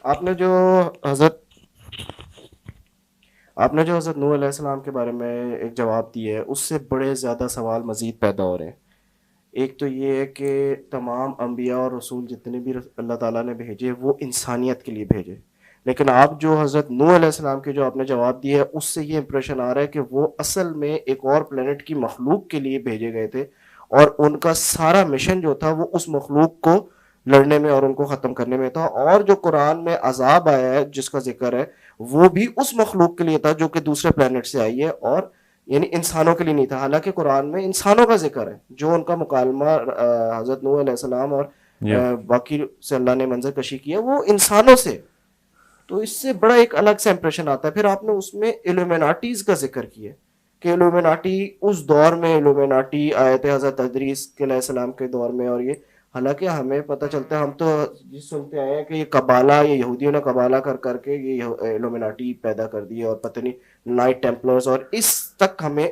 آپ نے جو حضرت آپ نے جو حضرت نوح علیہ السلام کے بارے میں ایک جواب دیا ہے، اس سے بڑے زیادہ سوال مزید پیدا ہو رہے ہیں۔ ایک تو یہ ہے کہ تمام انبیاء اور رسول جتنے بھی اللہ تعالیٰ نے بھیجے وہ انسانیت کے لیے بھیجے، لیکن آپ جو حضرت نوح علیہ السلام کے جو آپ نے جواب دیا ہے اس سے یہ امپریشن آ رہا ہے کہ وہ اصل میں ایک اور پلینٹ کی مخلوق کے لیے بھیجے گئے تھے، اور ان کا سارا مشن جو تھا وہ اس مخلوق کو لڑنے میں اور ان کو ختم کرنے میں تھا، اور جو قرآن میں عذاب آیا ہے جس کا ذکر ہے وہ بھی اس مخلوق کے لیے تھا جو کہ دوسرے پلینٹ سے آئی ہے، اور یعنی انسانوں کے لیے نہیں تھا، حالانکہ قرآن میں انسانوں کا ذکر ہے جو ان کا مکالمہ حضرت نوح علیہ السلام اور یا باقی سے اللہ نے منظر کشی کی ہے وہ انسانوں سے۔ تو اس سے بڑا ایک الگ سا امپریشن آتا ہے۔ پھر آپ نے اس میں ایلومیناٹیز کا ذکر کیا کہ ایلومیناٹی اس دور میں ایلومیناٹی آئے تھے حضرت ادریس علیہ السلام کے دور میں، اور یہ حالانکہ ہمیں پتہ چلتا ہے، ہم تو یہ سنتے آئے ہیں کہ یہ قبالہ، یہ یہودیوں نے قبالہ کر کر کے یہ ایلومیناٹی پیدا کر دی ہے، اور پتہ نہیں نائٹ ٹیمپلرز، اور اس تک ہمیں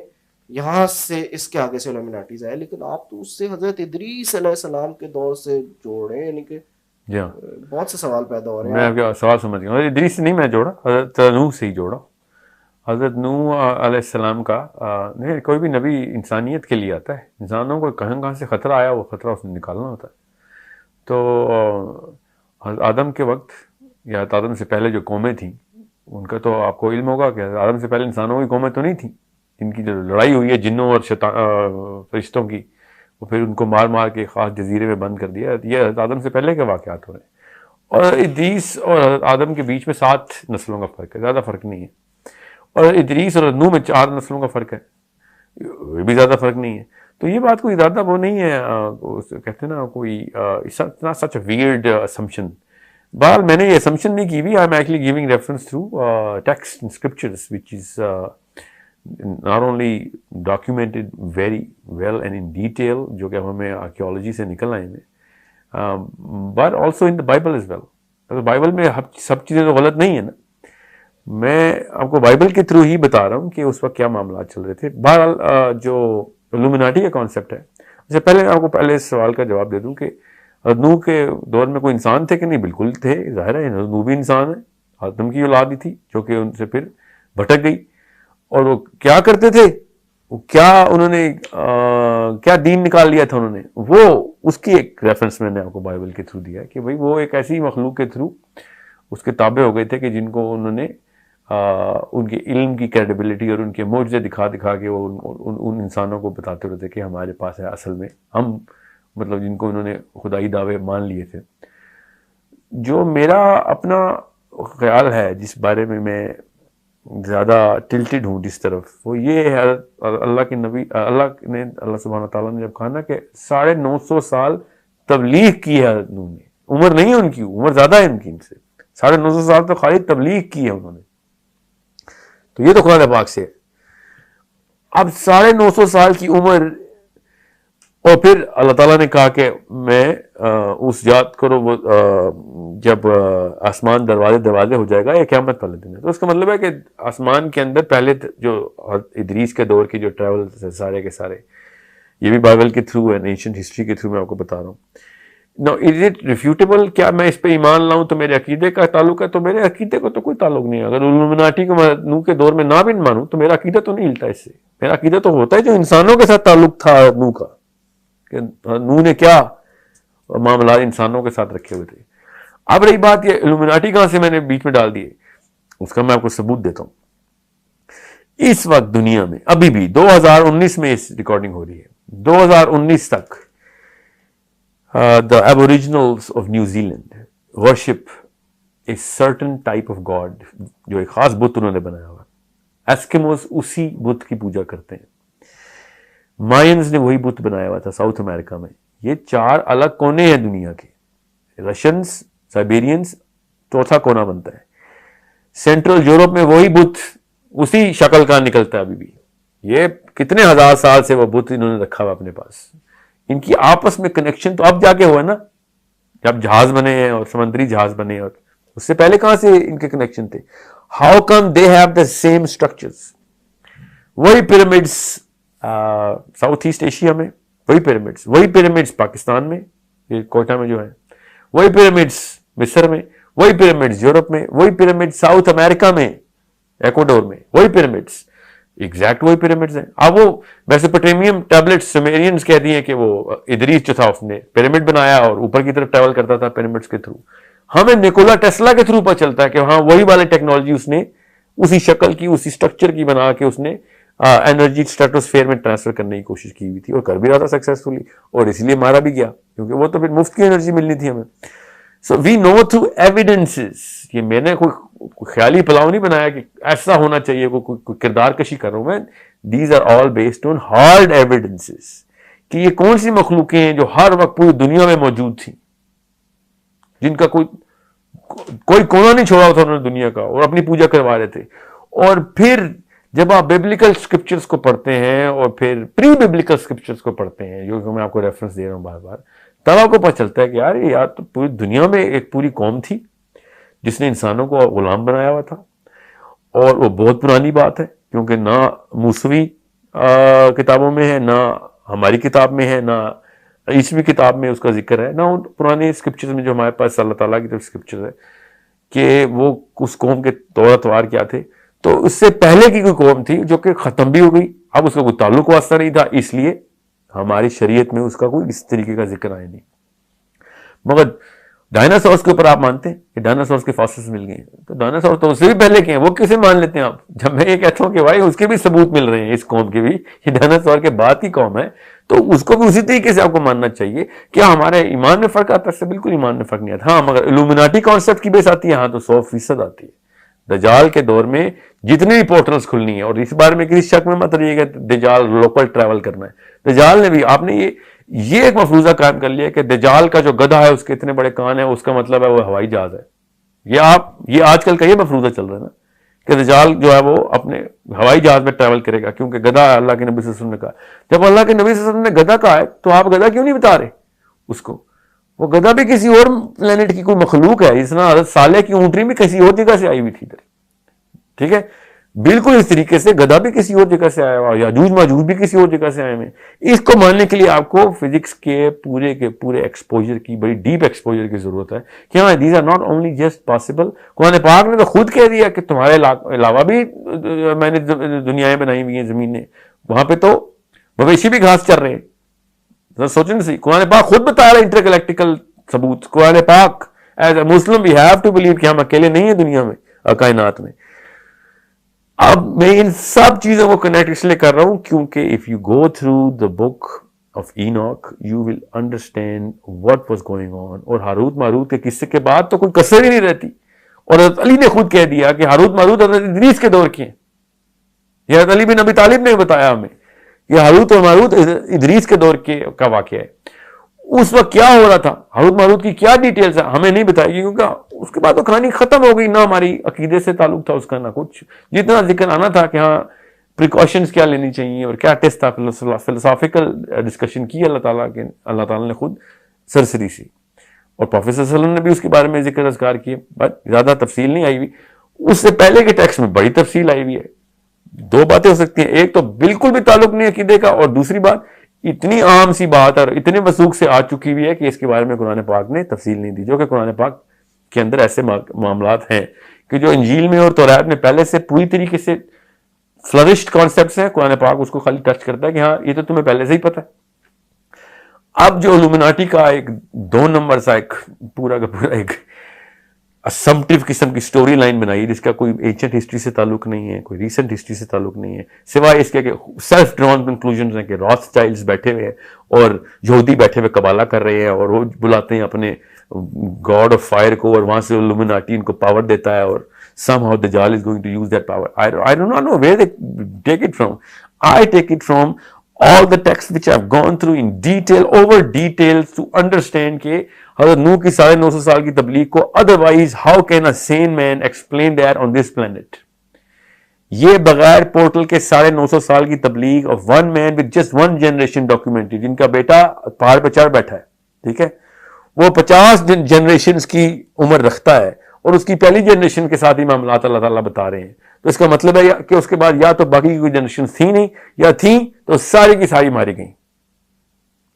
یہاں سے اس کے آگے سے ایلومیناٹیز آئے، لیکن آپ تو اس سے حضرت ادریس علیہ السلام کے دور سے جوڑے، یعنی کہ یا بہت سے سوال پیدا ہو رہے ہیں میں آپ آپ۔ کا سوال سمجھ گیا، ادریس سے نہیں میں جوڑا، حضرت نوح سے ہی جوڑا۔ حضرت نوح علیہ السلام کا نہیں، کوئی بھی نبی انسانیت کے لیے آتا ہے، انسانوں کو کہاں کہاں سے خطرہ آیا وہ خطرہ اس نے نکالنا ہوتا ہے۔ تو حضرت آدم کے وقت یا آدم سے پہلے جو قومیں تھیں ان کا تو آپ کو علم ہوگا کہ آدم سے پہلے انسانوں کی قومیں تو نہیں تھیں، جن کی جو لڑائی ہوئی ہے جنوں اور فرشتوں کی، وہ پھر ان کو مار مار کے خاص جزیرے میں بند کر دیا، یہ حضرت آدم سے پہلے کے واقعات ہو رہے ہیں۔ اور ادریس اور حضرت آدم کے بیچ میں 7 نسلوں کا فرق ہے، زیادہ فرق نہیں ہے، اور ادریس اور نوح میں 4 نسلوں کا فرق ہے، یہ بھی زیادہ فرق نہیں ہے۔ تو یہ بات کوئی زیادہ وہ نہیں ہے، کہتے ہیں نا کوئی سچ اے ویئرڈ اسمپشن۔ بہرحال میں نے یہ اسمپشن نہیں کی ہوئی، I am actually giving reference through text and scriptures which is not only documented very well and in detail جو کہ ہمیں آرکیولوجی سے نکل آئے ہیں، but also in the Bible as well۔ تو بائبل میں سب چیزیں تو غلط نہیں ہیں نا، میں آپ کو بائبل کے تھرو ہی بتا رہا ہوں کہ اس وقت کیا معاملات چل رہے تھے۔ بہرحال جو الومناٹی کا کانسیپٹ ہے، اس سے پہلے آپ کو پہلے اس سوال کا جواب دے دوں کہ نوح کے دور میں کوئی انسان تھے کہ نہیں؟ بالکل تھے، ظاہر ہے نوح بھی انسان ہے، آدم کی اولاد ہی تھی جو کہ ان سے پھر بھٹک گئی۔ اور وہ کیا کرتے تھے، وہ کیا انہوں نے کیا دین نکال لیا تھا انہوں نے، وہ اس کی ایک ریفرنس میں نے آپ کو بائبل کے تھرو دیا کہ بھئی وہ ایک ایسی مخلوق کے تھرو اس کے تابع ہو گئے تھے کہ جن کو انہوں نے ان کے علم کی کریڈیبلٹی اور ان کے معجزے دکھا دکھا کے وہ ان انسانوں کو بتاتے رہتے کہ ہمارے پاس ہے اصل میں ہم، مطلب جن کو انہوں نے خدائی دعوے مان لیے تھے۔ جو میرا اپنا خیال ہے جس بارے میں میں زیادہ ٹلٹڈ ہوں جس طرف، وہ یہ ہے اللہ کے نبی اللہ سبحانہ تعالیٰ نے جب کہا نا کہ 950 سال تبلیغ کی ہے انہوں نے، عمر نہیں ہے ان کی، عمر زیادہ ہے ان کی، ان سے 950 سال تو خالی تبلیغ کی ہے انہوں نے، تو یہ تو قرآن پاک سے ہے۔ اب 950 سال کی عمر، اور پھر اللہ تعالیٰ نے کہا کہ میں اس یاد کرو وہ جب آسمان دروازے ہو جائے گا، یہ قیامت والے دن ہے۔ تو اس کا مطلب ہے کہ آسمان کے اندر پہلے جو ادریس کے دور کے جو ٹریول سارے کے سارے، یہ بھی بائبل کے تھرو ہے، اینشنٹ ہسٹری کے تھرو میں آپ کو بتا رہا ہوں۔ نو از اٹ ریفیوٹیبل؟ کیا میں اس پہ ایمان لاؤں تو میرے عقیدے کا تعلق ہے؟ تو میرے عقیدے کو تو کوئی تعلق نہیں ہے۔ اگر الومناٹی کو نوح کے دور میں نہ بھی مانوں تو میرا عقیدہ تو نہیں ہلتا اس سے۔ میرا عقیدہ تو ہوتا ہے جو انسانوں کے ساتھ تعلق تھا نوح کا، کہ نوح نے کیا معاملات انسانوں کے ساتھ رکھے ہوئے تھے۔ اب رہی بات یہ الومناٹی کہاں سے میں نے بیچ میں ڈال دیے، اس کا میں آپ کو ثبوت دیتا ہوں۔ اس وقت دنیا میں ابھی بھی 2019 میں اس ریکارڈنگ ہو رہی ہے، 2019 تک the aboriginals of New Zealand worship a certain type of god، جو ایک خاص بت انہوں نے بنایا ہوا۔ ایسکیموز اسی بت کی پوجا کرتے ہیں۔ مائنز نے وہی بت بنایا ہوا تھا ساؤتھ امریکہ میں۔ یہ 4 الگ کونے ہیں دنیا کے، رشینز، سائبیرینز، چوتھا کونا بنتا ہے۔ سینٹرل یورپ میں وہی بت اسی شکل کا نکلتا ہے ابھی بھی۔ یہ کتنے ہزار سال سے وہ بت انہوں نے رکھا ہوا اپنے پاس۔ ان کی آپس میں کنیکشن تو اب جا کے ہوا نا، جب جہاز بنے ہیں اور سمندری جہاز بنے، اور اس سے پہلے کہاں سے ان کے کنیکشن تھے؟ How come they have the same structures? وہی پیرامڈس ساؤتھ ایسٹ ایشیا میں، وہی پیرامڈس پاکستان میں، یہ کوئٹہ میں جو ہے، وہی پیرامڈس مصر میں، وہی پیرامڈز یورپ میں, وہی پیرامڈ ساؤتھ امریکہ میں, ایکواڈور میں, وہی پیرامڈز, ایگزیکٹ وہی پیرامڈز ہیں. اب وہ میسوپوٹیمیم ٹیبلٹس سمیرینز کہتی ہیں کہ وہ ادریس جو تھا اس نے پیرامڈ بنایا اور اوپر کی طرف ٹریول کرتا تھا پیرامڈس کے تھرو. ہمیں نیکولا ٹیسلا کے تھرو پتہ چلتا ہے کہ ہاں وہی والی ٹیکنالوجی اس نے اسی شکل کی, اسی سٹرکچر کی بنا کے اس نے انرجی اسٹریٹوسفیئر میں ٹرانسفر کرنے کی کوشش کی ہوئی تھی, اور کر بھی رہا تھا سکسیسفلی, اور اس لیے مارا بھی گیا کیونکہ وہ تو پھر مفت کی انرجی ملنی تھی ہمیں. سو وی نو تھرو ایویڈنسز. یہ میں نے کوئی خیالی پلاؤ نہیں بنایا کہ ایسا ہونا چاہیے, کوئی کردار کشی کر رہا ہوں میں. These are all based on hard evidences کہ یہ کون سی مخلوقیں ہیں جو ہر وقت پوری دنیا میں موجود تھیں, جن کا کوئی کونا نہیں چھوڑا تھا انہوں نے دنیا کا, اور اپنی پوجا کروا رہے تھے. اور پھر جب آپ بیبلیکل اسکرپچرز کو پڑھتے ہیں اور پھر پری بیبلیکل اسکرپچرز کو پڑھتے ہیں, جو میں آپ کو ریفرنس دے رہا ہوں بار بار, تب آپ کو پتہ چلتا ہے کہ یار تو پوری دنیا میں ایک پوری قوم تھی جس نے انسانوں کو غلام بنایا ہوا تھا. اور وہ بہت پرانی بات ہے, کیونکہ نہ موسوی کتابوں میں ہے, نہ ہماری کتاب میں ہے, نہ عیسوی کتاب میں اس کا ذکر ہے, نہ ان پرانے اسکرپچرز میں جو ہمارے پاس اللہ تعالیٰ کی طرف اسکرپچر ہے کہ وہ اس قوم کے طور اتوار کیا تھے. تو اس سے پہلے کی کوئی قوم تھی جو کہ ختم بھی ہو گئی, اب اس کا کوئی تعلق واسطہ نہیں تھا, اس لیے ہماری شریعت میں اس کا کوئی اس طریقے کا ذکر آیا نہیں. مگر ڈائناسورس کے اوپر آپ مانتے ہیں کہ ڈائناسورس کے فاسلز مل گئے ہیں, تو ڈائناسور تو اس سے بھی پہلے کے ہیں, وہ کیسے مان لیتے ہیں آپ؟ جب میں یہ کہتا ہوں کہ بھائی اس کے بھی ثبوت مل رہے ہیں, اس قوم کے بھی, یہ ڈائناسور کے بعد کی قوم ہے, تو اس کو بھی اسی طریقے سے آپ کو ماننا چاہیے. کیا ہمارے ایمان میں فرق آتا ہے؟ اس سے بالکل ایمان میں فرق نہیں آتا. ہاں مگر الومناٹی کانسیپٹ کی بیس آتی ہے, ہاں تو 100% آتی ہے. دجال کے دور میں جتنی بھی پورٹلز کھلنی ہیں, اور اس بارے میں کسی شک میں مت رہیے کہ دجال لوکل ٹریول کرنا ہے. دجال نے بھی, آپ نے یہ ایک مفروضہ قائم کر لیا کہ دجال کا جو گدھا ہے اس کے اتنے بڑے کان ہیں, اس کا مطلب ہے وہ ہوائی جہاز ہے. یہ آج کل کا یہ مفروضہ چل رہا ہے نا کہ دجال جو ہے وہ اپنے ہوائی جہاز میں ٹریول کرے گا, کیونکہ گدھا اللہ کے نبی صلی اللہ علیہ وسلم نے کہا. جب اللہ کے نبی صلی اللہ علیہ وسلم نے گدھا کہا ہے تو آپ گدھا کیوں نہیں بتا رہے اس کو؟ وہ گدھا بھی کسی اور پلانٹ کی کوئی مخلوق ہے, جس طرح حضرت صالح کی اونٹنی بھی کسی اور جگہ سے آئی ہوئی تھی ادھر. ٹھیک ہے, بالکل اس طریقے سے گدھا بھی کسی اور جگہ سے آیا ہوا, یاجوج ماجوج بھی کسی اور جگہ سے آئے ہوئے. اس کو ماننے کے لیے آپ کو فزکس کے پورے ایکسپوجر کی, بڑی ڈیپ ایکسپوجر کی ضرورت ہے کہ ہاں these are not only just possible. قرآن پاک نے تو خود کہہ دیا کہ تمہارے علاوہ بھی میں نے دنیایں بنائی ہوئی ہیں زمین نے, وہاں پہ تو مویشی بھی گھاس چر رہے ہیں. سوچیں نا, قرآن پاک خود بتا رہا ہے انٹر گلیکٹیکل ثبوت. قرآن پاک as a Muslim we have to believe کہ ہم اکیلے نہیں ہیں دنیا میں, کائنات میں. اب میں ان سب چیزوں کو کنیکٹ اس لیے کر رہا ہوں کیونکہ if you go through the book of Enoch you will understand what was going on. اور ہاروت ماروت کے قصے کے بعد تو کوئی کسر ہی نہیں رہتی. اور حضرت علی نے خود کہہ دیا کہ ہاروت ماروت حضرت ادریس کے دور کے ہیں. یہ حضرت علی بن ابی طالب نے بتایا ہمیں کہ ہاروت اور ماروت ادریس کے دور کا واقعہ ہے. اس وقت کیا ہو رہا تھا, ہاروت ماروت کی کیا ڈیٹیلز ہیں ہمیں نہیں بتائی گی, کیونکہ اس کے بعد تو کہانی ختم ہو گئی. نہ ہماری عقیدے سے تعلق تھا اس کا, نہ کچھ. جتنا ذکر آنا تھا کہ ہاں پریکاشنز کیا لینی چاہیے اور کیا ٹیسٹ تھا, فلسافیکل ڈسکشن کی اللہ تعالیٰ نے خود سرسری سی. اور پروفیسر صلی اللہ علیہ وسلم نے بھی اس کے بارے میں ذکر اذکار کیے, بٹ زیادہ تفصیل نہیں آئی ہوئی. اس سے پہلے کے ٹیکسٹ میں بڑی تفصیل آئی ہوئی ہے. دو باتیں ہو سکتی ہیں, ایک تو بالکل بھی تعلق نہیں عقیدے کا, اور دوسری بات اتنی عام سی بات اور اتنے وثوق سے آ چکی ہوئی ہے کہ اس کے بارے میں قرآن پاک نے تفصیل نہیں دی. جو کہ قرآن پاک کے اندر ایسے معاملات ہیں کہ جو انجیل میں اور تورات میں پہلے سے پوری طریقے سے فلرشڈ کانسیپٹس ہیں, قرآن پاک اس کو خالی ٹچ کرتا ہے کہ ہاں یہ تو تمہیں پہلے سے ہی پتہ ہے. اب جو الومناٹی کا ایک 2 نمبر سا ایک پورا کا پورا ایک اسمپٹیو قسم کی سٹوری لائن بنائی جس کا کوئی اینشنٹ ہسٹری سے تعلق نہیں ہے, کوئی ریسنٹ ہسٹری سے تعلک نہیں ہے, سوائے اس کے کہ سیلف ڈرون کنکلوژنز ہیں کہ راس چائلڈز بیٹھے ہوئے ہیں اور یہودی بیٹھے ہوئے قبالہ کر رہے ہیں اور وہ بلاتے ہیں اپنے گاڈ آف فائر کو, اور وہاں سے الومناٹی ان کو پاور دیتا ہے, اور somehow Dajjal is going to use that power. I do not know where they take it from. I take it from all the texts which I have gone through in detail, over details to understand کہ حضرت نوح کی 950 سال کی تبلیغ کو otherwise how can a sane man explain that on this planet. یہ بغیر portal کے 950 سال کی تبلیغ of one man with just one generation documented, جن کا بیٹا پہاڑ پہ چڑھ بیٹھا ہے, ٹھیک ہے, وہ 50 جنریشنز کی عمر رکھتا ہے, اور اس کی پہلی جنریشن کے ساتھ ہی معاملات اللہ تعالیٰ بتا رہے ہیں. تو اس کا مطلب ہے کہ اس کے بعد یا تو باقی کی کوئی جنریشن تھی نہیں, یا تھیں تو ساری کی ساری ماری گئیں.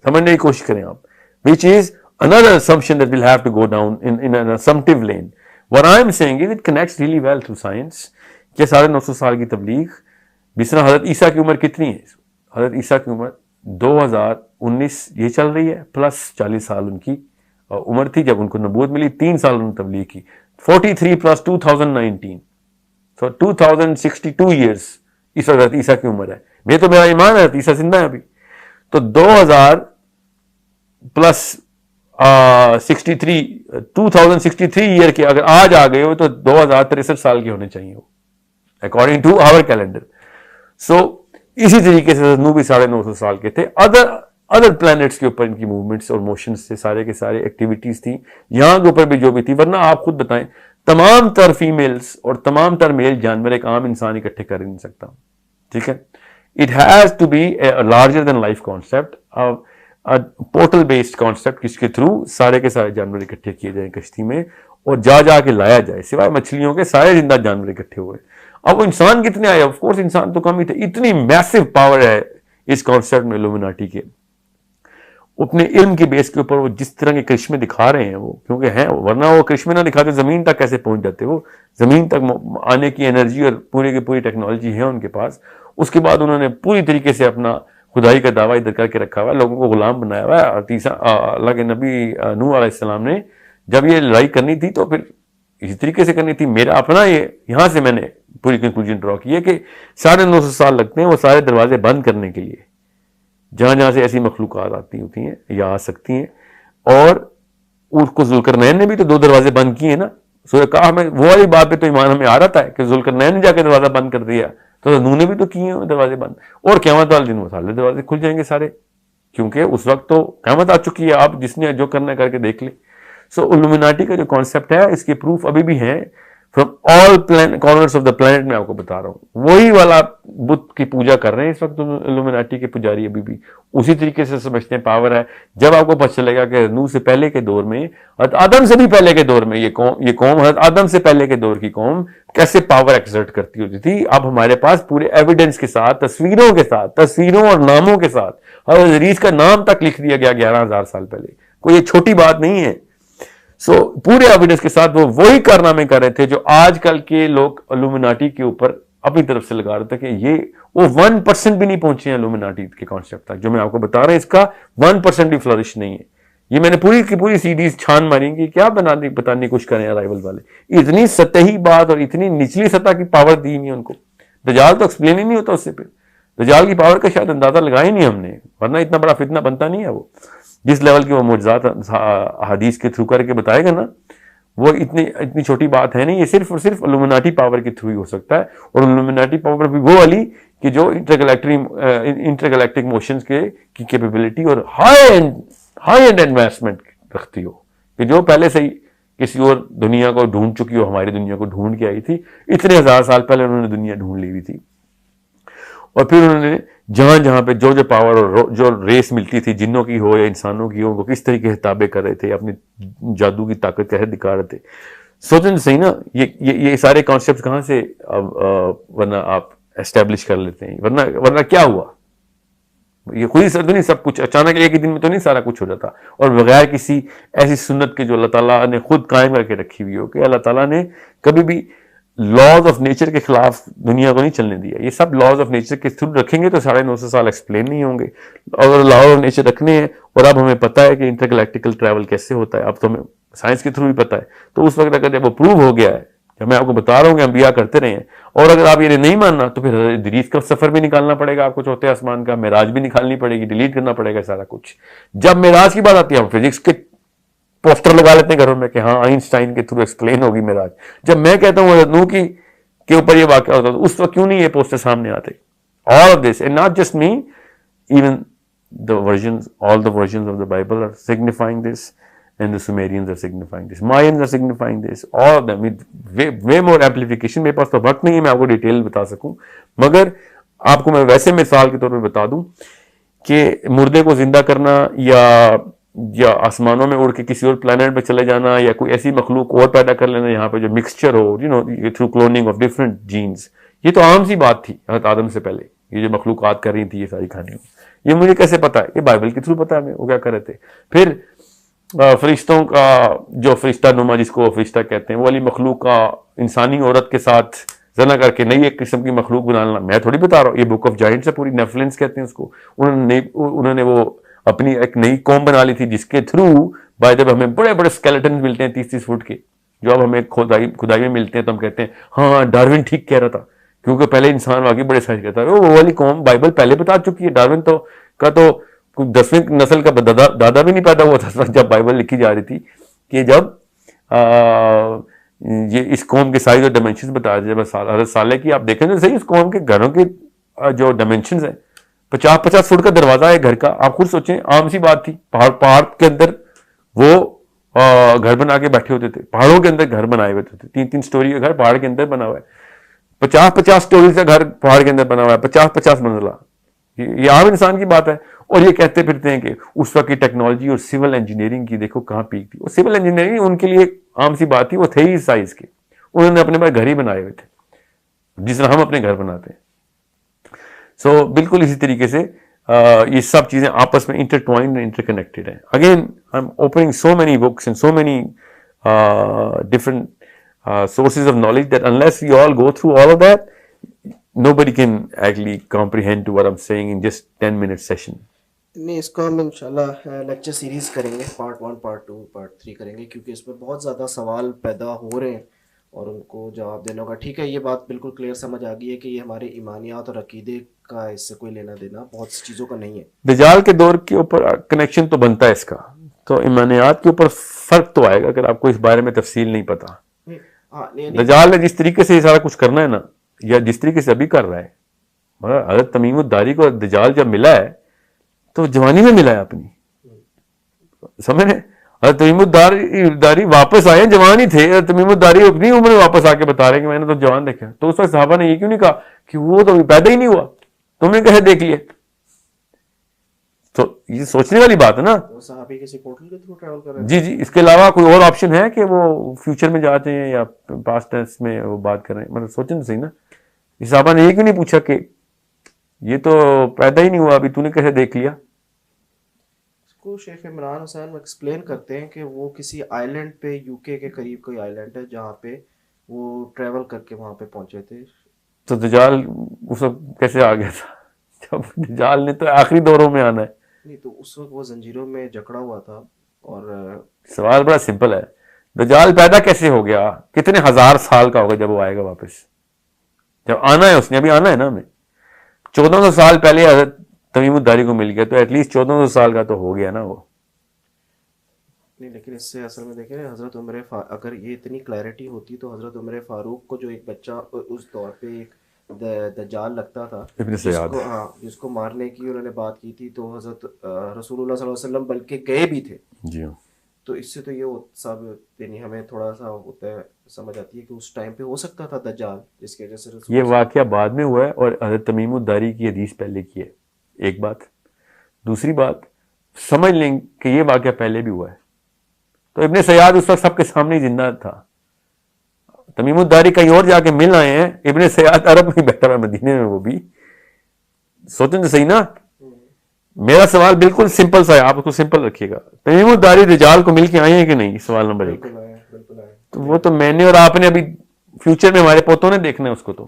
سمجھنے کی کوشش کریں آپ, which is another assumption that will have to go down in an assumptive lane. What I am saying is it connects really well through science. کہ 950 سال کی تبلیغ، جس طرح حضرت عیسیٰ کی عمر کتنی ہے؟ حضرت عیسیٰ کی عمر 2019 یہ چل رہی ہے، پلس 40 سال ان کی عمر تھی جب ان کو نبوت ملی، 3 سال انہوں نے تبلیغ کی، 43 پلس 2019، so 2062 ایئرس اس وقت حضرت عیسیٰ کی عمر ہے. یہ تو میرا ایمان ہے حضرت عیسیٰ زندہ ہے ابھی. تو 2000 پلس 2063 ایئر کے اگر آج آ گئے ہو تو 2063 سال کے ہونے چاہیے وہ اکارڈنگ ٹو آور کیلنڈر. سو اسی طریقے سے نو بھی 950 سال کے تھے. ادر پلانٹس کے اوپر ان کی موومنٹس اور موشنز سے سارے کے سارے ایکٹیویٹیز تھیں، یہاں کے اوپر بھی جو بھی تھی. ورنہ آپ خود بتائیں تمام تر فیمیلز اور تمام تر میل جانور ایک عام انسان اکٹھے کر نہیں سکتا. ٹھیک ہے، it has to be a larger than life concept, portal based concept جس کے تھرو سارے کے سارے جانور اکٹھے کیے جائیں کشتی میں اور جا کے لایا جائے، سوائے مچھلیوں کے سارے زندہ جانور اکٹھے ہوئے. اب وہ انسان کتنے آئے؟ آف کورس انسان تو کم ہی تھے. اتنی میسو پاور ہے اس کانسیپٹ میں الومناٹی کے، اپنے علم کی بیس کے اوپر وہ جس طرح کے کرشمے دکھا رہے ہیں وہ کیونکہ ہیں، ورنہ وہ کرشمے نہ دکھاتے زمین تک کیسے پہنچ جاتے؟ وہ زمین تک آنے کی انرجی اور پوری کی پوری ٹیکنالوجی ہے ان کے پاس. اس کے بعد انہوں نے پوری طریقے سے اپنا خدائی کا دعویٰ ادھر کر کے رکھا ہوا ہے، لوگوں کو غلام بنایا ہوا ہے. اللہ کے نبی نوح علیہ السلام نے جب یہ لڑائی کرنی تھی تو پھر اسی طریقے سے کرنی تھی. میرا اپنا یہاں سے میں نے پوری کنکلوژن ڈرا کی ہے کہ 950 سال لگتے ہیں وہ سارے دروازے بند کرنے کے لیے جہاں سے ایسی مخلوقات آتی ہوتی ہیں یا آ سکتی ہیں. اور اس کو ذوالقرنین نے بھی تو 2 دروازے بند کیے نا. سورہ کہف میں وہ والی بات پہ تو ایمان ہمیں آ رہا تھا کہ ذوالقرنین نے جا کے دروازہ بند کر دیا، تو نوح نے بھی تو کیے ہیں دروازے بند. اور قیامت والے دن وہ سارے دروازے کھل جائیں گے سارے، کیونکہ اس وقت تو قیامت آ چکی ہے. آپ جس نے جو کرنا ہے کر کے دیکھ لیں. سو الومناٹی کا جو کانسیپٹ ہے اس کے پروف ابھی بھی ہیں from all corners of the planet. میں آپ کو بتا رہا ہوں وہی والا بت کی پوجا کر رہے ہیں اس وقت الومناٹی کے پجاری ابھی بھی اسی طریقے سے سمجھتے ہیں پاور ہے. جب آپ کو پتہ چلے گا کہ نوح سے پہلے کے دور میں، حضرت آدم سے بھی پہلے کے دور میں یہ قوم حضرت آدم سے پہلے کے دور کی قوم کیسے پاور ایکسرٹ کرتی ہوتی تھی. اب ہمارے پاس پورے ایویڈنس کے ساتھ، تصویروں اور ناموں کے ساتھ حضرت ادریس کا نام تک لکھ دیا گیا 11,000 سال پہلے. کوئی یہ چھوٹی بات نہیں ہے. سو پورے ایویڈنس کے ساتھ وہ وہی کارنامے کر رہے تھے جو آج کل کے لوگ الومناٹی کے اوپر اپنی طرف سے لگا رہے تھے کہ وہ 1% بھی نہیں پہنچے ہیں الومناٹی کے کانسیپٹ تک. جو میں آپ کو بتا رہا ہوں اس کا 1% بھی فلرش نہیں ہے. یہ میں نے پوری کی پوری سیریز چھان ماری کہ کیا بتانے کچھ کریں ارائیول والے. اتنی سطحی بات اور اتنی نچلی سطح کی پاور دی نہیں ان کو. دجال تو ایکسپلین ہی نہیں ہوتا اس سے. پھر دجال کی پاور کا شاید اندازہ لگایا نہیں ہم نے، ورنہ اتنا بڑا فتنہ بنتا نہیں ہے. وہ جس لیول کی وہ معجزات حدیث کے تھرو کر کے بتائے گا نا، وہ اتنی چھوٹی بات ہے نہیں. یہ صرف اور صرف الومناٹی پاور کے تھرو ہی ہو سکتا ہے. اور الومناٹی پاور بھی وہ والی کہ جو انٹرگلیکٹک موشنز کی کیپیبلٹی اور ہائی اینڈ انویسٹمنٹ رکھتی ہو، کہ جو پہلے سے ہی کسی اور دنیا کو ڈھونڈ چکی ہو، ہماری دنیا کو ڈھونڈ کے آئی تھی. اتنے 1000 سال پہلے انہوں نے دنیا ڈھونڈ لی ہوئی تھی. اور پھر انہوں نے جہاں پہ جو پاور اور جو ریس ملتی تھی، جنوں کی ہو یا انسانوں کی ہو، وہ کس طریقے سے تابع کر رہے تھے، اپنی جادو کی طاقت کیسے دکھا رہے تھے. سوچیں صحیح نا، یہ سارے کانسیپٹ کہاں سے ورنہ آپ اسٹیبلش کر لیتے ہیں. ورنہ کیا ہوا؟ یہ خود ہی تو نہیں سب کچھ اچانک ایک ہی دن میں تو نہیں سارا کچھ ہو جاتا، اور بغیر کسی ایسی سنت کے جو اللہ تعالیٰ نے خود قائم کر کے رکھی ہوئی ہو. کہ اللہ تعالیٰ نے کبھی بھی لاز آف نیچر کے خلاف دنیا کو نہیں چلنے دیا. یہ سب لاز آف نیچر کے تھرو رکھیں گے تو 950 سال ایکسپلین نہیں ہوں گے. اگر لاز آف نیچر رکھنے ہیں، اور اب ہمیں پتہ ہے کہ انٹرگلیکٹیکل ٹریول کیسے ہوتا ہے، اب تو ہمیں سائنس کے تھرو بھی پتہ ہے. تو اس وقت اگر جب وہ پروو ہو گیا ہے، جب میں آپ کو بتا رہا ہوں کہ انبیاء کرتے رہے ہیں، اور اگر آپ یہ نہیں ماننا تو پھر ادریس کا سفر بھی نکالنا پڑے گا آپ کو، چوتھے آسمان کا معراج بھی نکالنی پڑے گی، ڈیلیٹ کرنا پڑے گا سارا کچھ. جب معراج کی بات آتی ہے ہم فزکس کے پوسٹر لگا لیتے ہیں گھروں میں کہ ہاں آئنسٹائن کے تھرو ایکسپلین ہوگی معراج. جب میں کہتا ہوں حضرت نوح کے اوپر یہ واقعہ ہوتا ہے، اس وقت کیوں نہیں یہ پوسٹر سامنے آتے؟ all of this and not just me, even all the versions of the Bible are signifying this, and the Sumerians are signifying this, Mayans are signifying this, all of them with way more amplification. میرے پاس تو وقت نہیں ہے میں آپ کو detail بتا سکوں، مگر آپ کو میں ویسے مثال کے طور پہ بتا دوں کہ مردے کو زندہ کرنا یا آسمانوں میں اڑ کے کسی اور پلانٹ پہ چلے جانا، یا کوئی ایسی مخلوق اور پیدا کر لینا یہاں پہ جو مکسچر ہو، through cloning of different genes, یہ تو عام سی بات تھی حضرت آدم سے پہلے. یہ جو مخلوقات کر رہی تھی یہ ساری کہانیاں، یہ مجھے کیسے پتا ہے؟ یہ بائبل کے تھرو پتا ہے ہمیں وہ کیا کر رہے تھے. پھر فرشتوں کا جو فرشتہ نما جس کو وہ فرشتہ کہتے ہیں وہ والی مخلوق کا انسانی عورت کے ساتھ زنا کر کے نئی ایک قسم کی مخلوق بنانا میں تھوڑی بتا رہا ہوں, یہ بک آف جائنٹس ہے پوری, نیفلنس کہتے ہیں اس کو. انہوں نے وہ اپنی ایک نئی قوم بنا لی تھی جس کے تھرو بائی جب ہمیں بڑے بڑے اسکیلیٹن ملتے ہیں 30-30 فٹ کے, جو اب ہمیں کھدائی میں ملتے ہیں تو ہم کہتے ہیں ہاں ڈارون ٹھیک کہہ رہا تھا, کیونکہ پہلے انسان واقعی بڑے سائز کا تھا. وہ والی قوم بائبل پہلے بتا چکی ہے. ڈارون تو 10ویں نسل کا دادا بھی نہیں پیدا ہوا تھا جب بائبل لکھی جا رہی تھی, کہ جب یہ اس قوم کے سائز اور ڈائمینشنز بتا رہے. جب حضرت صالح کی آپ دیکھیں تو صحیح, اس قوم کے گھروں کے جو ڈائمینشنز ہیں 50-50 فٹ کا دروازہ ہے گھر کا. آپ خود سوچیں, عام سی بات تھی. پہاڑ کے اندر وہ گھر بنا کے بیٹھے ہوتے تھے, پہاڑوں کے اندر گھر بنائے ہوتے تھے. 3-3 سٹوری کا گھر پہاڑ کے اندر بنا ہوا ہے, 50-50 سٹوری کا گھر پہاڑ کے اندر بنا ہوا ہے, 50-50 منزلہ. یہ عام انسان کی بات ہے. اور یہ کہتے پھرتے ہیں کہ اس وقت کی ٹیکنالوجی اور سول انجینئرنگ کی دیکھو کہاں پیک تھی. اور سول انجینئرنگ ان کے لیے عام سی بات تھی, وہ تھے ہی اس سائز کے. انہوں نے اپنے پاس گھر ہی بنائے ہوئے تھے جس طرح ہم اپنے گھر بناتے ہیں. سو بالکل اسی طریقے سے یہ سب چیزیں آپس میں انٹرٹوائنڈ انٹر کنیکٹڈ ہیں. Again I am opening so many books and so many different sources of knowledge that unless we all go through all of that, nobody can actually comprehend to what I'm saying in just 10-minute session. نہیں, اس کو ہم انشاءاللہ lecture series کریں گے, part 1 part 2 part 3 کریں گے, کیونکہ اس میں بہت زیادہ سوال پیدا ہو رہے ہیں اور ان کو جواب دینا ہوگا. ٹھیک ہے, یہ بات بالکل کلیئر سمجھ آ گئی ہے کہ یہ ہمارے ایمانیات اور عقیدے کا اس سے کوئی لینا دینا بہت سی چیزوں کا نہیں ہے. دجال کے دور کے اوپر کنیکشن تو بنتا ہے اس کا, تو ایمانیات کے اوپر فرق تو آئے گا اگر آپ کو اس بارے میں تفصیل نہیں پتا. دجال نے جس طریقے سے یہ سارا کچھ کرنا ہے نا, یا جس طریقے سے ابھی کر رہا ہے, مگر حضرت تمیم الداری کو دجال جب ملا ہے تو جوانی میں ملا ہے اپنی, سمجھ رہے. حضرت تمیم الداری واپس آئے, جوان ہی تھے. حضرت تمیم الداری اپنی عمر میں واپس آ کے بتا رہے ہیں کہ میں نے تو جوان دیکھا. تو اس وقت صحابہ نے یہ کیوں نہیں کہا کہ وہ تو پیدا ہی نہیں ہوا, تم نے کیسے دیکھ لیا؟ تو یہ سوچنے والی بات ہے نا. صحابی کسی پورٹل کے تھرو ٹریول کر رہے ہیں. جی, اس کے علاوہ کوئی اور آپشن ہے کہ وہ فیوچر میں جاتے ہیں یا پاسٹ ٹینس میں وہ بات کر رہے ہیں؟ مطلب سوچیں تو صحیح نا. اس صحابہ نے یہ کیوں نہیں پوچھا کہ یہ تو پیدا ہی نہیں ہوا ابھی, تو نے کیسے دیکھ لیا؟ اس کو شیخ عمران حسین ایکسپلین کرتے ہیں کہ وہ کسی آئی لینڈ پہ, یو کے قریب کوئی آئی لینڈ ہے جہاں پہ وہ ٹریول کر کے وہاں پہ پہنچے تھے. تو دجال اس وقت کیسے آ گیا تھا جب دجال نے تو آخری دوروں میں آنا ہے؟ نہیں, تو اس وقت وہ زنجیروں میں جکڑا ہوا تھا. اور سوال بڑا سمپل ہے, دجال پیدا کیسے ہو گیا؟ کتنے ہزار سال کا ہوگا جب وہ آئے گا واپس؟ جب آنا ہے اس نے, ابھی آنا ہے نا ہمیں. 1400 سال پہلے حضرت تمیم الداری کو مل گیا, تو ایٹ لیسٹ 1400 سال کا تو ہو گیا نا وہ. نہیں, لیکن اس سے اصل میں دیکھیں حضرت عمر اگر یہ اتنی کلیئرٹی ہوتی تو حضرت عمر فاروق کو جو ایک بچہ اس دور پہ ایک دجال لگتا تھا, جس کو مارنے کی انہوں نے بات کی تھی, تو حضرت رسول اللہ صلی اللہ علیہ وسلم بلکہ گئے بھی تھے. جی ہاں. تو اس سے تو یہ سب یعنی ہمیں تھوڑا سا ہوتا ہے, سمجھ آتی ہے کہ اس ٹائم پہ ہو سکتا تھا دجال, جس کی وجہ سے یہ واقعہ بعد میں ہوا ہے اور حضرت تمیم الداری کی حدیث پہلے کی ہے, ایک بات. دوسری بات, سمجھ لیں کہ یہ واقعہ پہلے بھی ہوا ہے. تو ابن سیاد اس وقت سب کے سامنے زندہ تھا, تمیم الداری کہیں اور جا کے مل آئے ہیں, ابن سیاد عرب میں بیٹھا ہے مدینے میں. وہ بھی سوچیں تو صحیح نا. میرا سوال بالکل سمپل سا ہے, آپ اس کو سمپل رکھیے گا. تمیم الداری دجال کو مل کے آئے ہیں کہ نہیں؟ سوال نمبر 1. تو وہ تو میں نے اور آپ نے ابھی فیوچر میں ہمارے پوتوں نے دیکھنا ہے اس کو, تو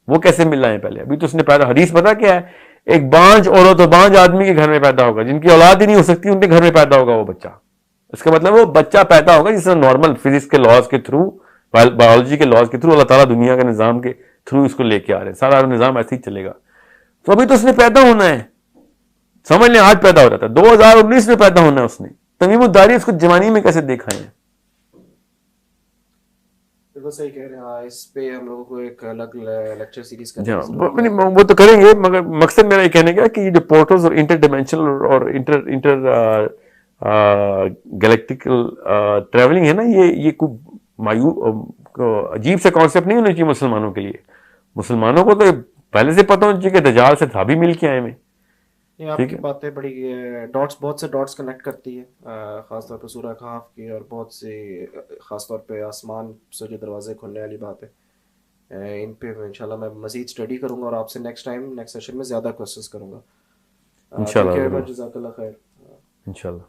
وہ کیسے مل آئے پہلے؟ ابھی تو اس نے پیدا, حدیث پتا کیا ہے, ایک بانج عورت و بانج آدمی کے گھر میں پیدا ہوگا, جن کی اولاد ہی نہیں ہو سکتی ان کے گھر میں پیدا ہوگا وہ بچہ. اس کا مطلب وہ بچہ پیدا ہوگا جس طرح نارمل فزکس کے لاز کے تھرو, بایولوجی کے لاز کے تھرو اللہ تعالیٰ دنیا کے نظام کے تھرو اس کو لے کے آ رہے ہیں. سارا نظام ایسے ہی چلے گا. تو ابھی تو اس نے پیدا ہونا ہے, سمجھ لیں آج پیدا ہو رہا تھا, 2019 میں پیدا ہونا ہے اس نے. تمیم الداری اس کو جوانی میں کیسے دیکھا ہے؟ بالکل صحیح کہہ رہے ہیں. ہاں, اس پہ ہم لوگوں کو ایک الگ لیکچر سیریز کرنا ہے. وہ تو کریں گے, مگر مقصد میرا یہ کہنے کا کہ یہ جو پورٹلز اور انٹر ڈائمینشنل اور انٹر گلیکٹیکل ٹریولنگ ہے نا, یہ کوئی عجیب سے کانسیپٹ نہیں ہونا چاہیے مسلمانوں کے لیے. مسلمانوں کو تو پہلے سے پتہ ہونا چاہیے کہ دجال سے تھا بھی مل کے آئے میں. آپ کی باتیں بڑی ڈاٹس, بہت سے ڈاٹس کنیکٹ کرتی ہے, خاص طور پہ سورہ کہف کی, اور بہت سے خاص طور پہ آسمان سے جو دروازے کھلنے والی بات ہے, ان پہ انشاءاللہ میں مزید اسٹڈی کروں گا اور آپ سے نیکسٹ ٹائم نیکسٹ سیشن میں زیادہ کوشچنس کروں گا. انشاءاللہ. جزاک اللہ خیر. انشاءاللہ.